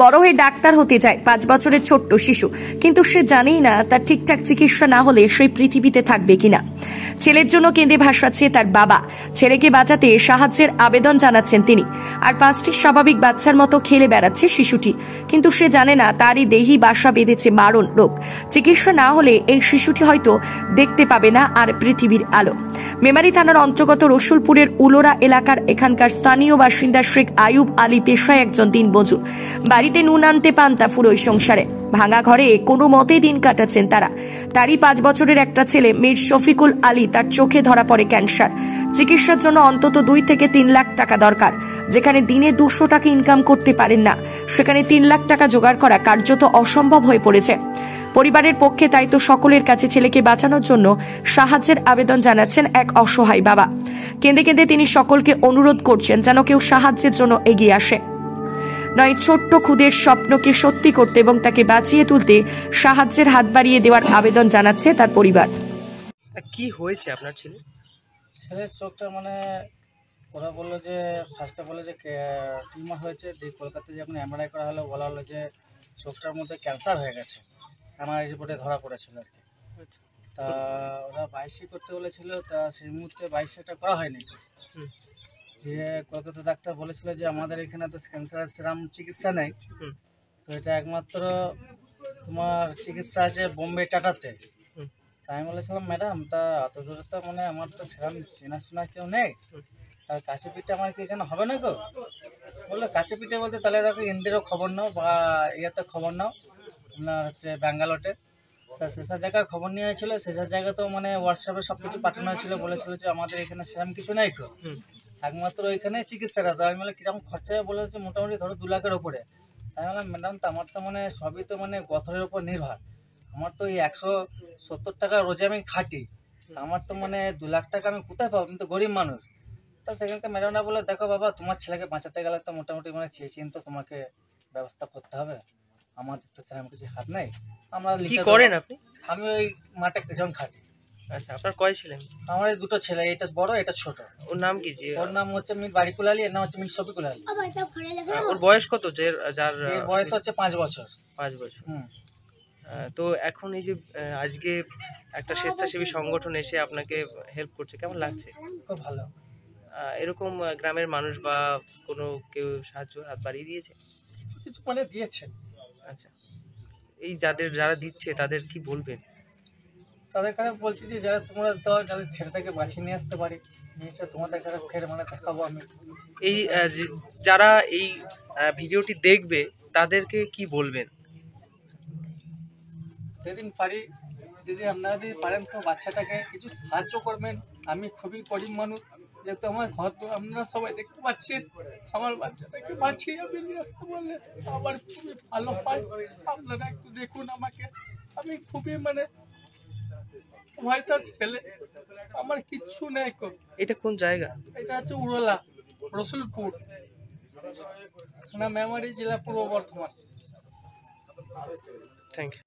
বড় হয়ে ডাক্তার হতে চায় 5 বছরের ছোট্ট শিশু, কিন্তু সে জানেই না তার ঠিকঠাক চিকিৎসা না হলে সে পৃথিবীতে থাকবে কিনা। ছেলের জন্য কেঁদে ভাসাচ্ছে তার বাবা। ছেলেকে বাঁচাতে সাহায্যের আবেদন জানাচ্ছেন তিনি। আর 5টি স্বাভাবিক বাচ্চার মতো খেলে বেড়াচ্ছে শিশুটি, কিন্তু সে জানে না তারই দেহি বাসা বেঁধেছে মারণ রোগ। চিকিৎসা না হলে এই শিশুটি হয়তো দেখতে পাবে না আর পৃথিবীর আলো। মেমারি থানার অন্তর্গত রসুলপুরের উলোরা এলাকার এখানকার স্থানীয় বাসিন্দা শেখ আয়ুব আলী পেশায় একজন দিনমজুর। বাড়িতে নুন আনতে পান্তা ফুরোয় সংসারে। ভাঙা ঘরে কোনো মতেই দিন কাটাচ্ছেন তারা। তারই 5 বছরের একটা ছেলে মীর শফিকুল আলী, তার চোখে ধরা পড়ে ক্যান্সার। চিকিৎসার জন্য অন্তত 2 থেকে 3 লাখ টাকা দরকার। যেখানে দিনে 200 টাকা ইনকাম করতে পারেন না, সেখানে 3 লাখ টাকা জোগাড় করা কার্যত অসম্ভব হয়ে পড়েছে পরিবারের পক্ষে। তাই তো সকলের কাছে ছেলেকে বাঁচানোর জন্য সাহায্যের আবেদন জানাচ্ছেন এক অসহায় বাবা। কেঁদে কেঁদে তিনি সকলকে অনুরোধ করছেন যেন কেউ সাহায্যের জন্য এগিয়ে আসে, নয় ছোট্ট খুদের স্বপ্নকে সত্যি করতে এবং তাকে বাঁচিয়ে তুলতে সাহায্যের হাত বাড়িয়ে দেওয়ার আবেদন জানাচ্ছে তার পরিবার। কি হয়েছে আপনার ছেলের চোখটা মানে ওরা বললো যে ফার্স্টে বললো যে টিউমার হয়েছে, দিয়ে কলকাতায় যখন এমআরআই করা হলো বলা হলো যে চোখটার মধ্যে ক্যান্সার হয়ে গেছে। আমার রিপোর্টে ধরা পড়েছিল আর কি। তা ওরা 22 করতে বলেছিল, তা সেই মুহূর্তে 22টা করা হয়নি। দিয়ে কলকাতা ডাক্তার বলেছিল যে আমাদের এখানে তো ক্যান্সারের সেরকম চিকিৎসা নেই, তো এটা একমাত্র তোমার চিকিৎসা আছে বোম্বে টাটাতে। তা আমি বলেছিলাম ম্যাডাম, তা অত দূরে তো মানে আমার তো সেরকম চেনাশোনা কেউ নেই, তার কাছে পিঠে আমার কি এখানে হবে না গো? বললো কাছে পিঠে বলতে তাহলে দেখো ইন্দিরও খবর নাও বা ইয়েতে খবর নাও, আপনার হচ্ছে ব্যাঙ্গালোরে। তা সেসব জায়গায় খবর নিয়ে হয়েছিল, সেসব জায়গাতেও মানে হোয়াটসঅ্যাপে সব কিছু পাঠানো হয়েছিল, বলেছিল যে আমাদের এখানে সেরকম কিছু নেই গো, একমাত্র ওইখানে চিকিৎসাটা। তো আমি বলে কিরকম খরচা বলেছে, মোটামুটি ধরো 2 লাখের ওপরে। তাই বললাম ম্যাডাম, তো আমার তো মানে সবই তো মানে গথরের ওপর নির্ভর, আমার তো এই 170 টাকা রোজে আমি খাটি, আমার তো মানে 2 লাখ টাকা আমি কোথায় পাবো, আমি তো গরিব মানুষ। তো সেখানকার ম্যাডামরা বলে দেখো বাবা, তোমার ছেলেকে বাঁচাতে গেলে তো মোটামুটি মানে চেয়েছেন তো তোমাকে ব্যবস্থা করতে হবে, আমাদের তো সেরকম কিছু হাত নেই। আমরা কি করেন আপনি? আমি ওই মাঠে যখন খাটি। আচ্ছা, আপনার কয় ছেলে? আমার এই 2টো ছেলে, এটা বড় এটা ছোট। ওর নাম কি? ওর নাম হচ্ছে মীর বারিকুল আলী, এর নাম হচ্ছে মীর শফিকুল আলী। ওর বয়স কত? যার বয়স হচ্ছে 5 বছর। 5 বছর। তো এখন এই যে আজকে একটা স্বেচ্ছাসেবী সংগঠন এসে আপনাকে হেল্প করছে, কেমন লাগছে? খুব ভালো। এরকম গ্রামের মানুষ বা কোনো কেউ সাহায্য হাত বাড়িয়ে দিয়েছে? কিছু কিছু মানে দিয়েছে। আচ্ছা, এই যারা দিচ্ছে তাদের কি বলবেন? তাদের কাছে বলছি যে যারা তোমরা দাও, যাদের ছেলেটাকে বাঁচিয়ে নিয়ে আসতে পারি, নিয়ে তোমাদের কাছে ফের মানে দেখাবো আমি। এই যারা এই ভিডিওটি দেখবে তাদেরকে কি বলবেন? যেদিন পারি, যদি আপনারা যদি পারেন তো বাচ্চাটাকে কিছু সাহায্য করবেন। আমি খুবই গরিব মানুষ, যেহেতু আমার ঘর তো আপনারা সবাই দেখতে পাচ্ছেন, আমার বাচ্চাটাকে বাঁচিয়ে আমি নিয়ে আসতে বললে আমার খুবই ভালো হয়। আপনারা একটু দেখুন আমাকে, আমি খুবই মানে ভয়টার ছেলে, আমার কিচ্ছু নেই। এটা কোন জায়গা? এটা হচ্ছে উড়োলা, রসুলপুর থানা, মেমারি জেলা, পূর্ব বর্ধমান। Thank you.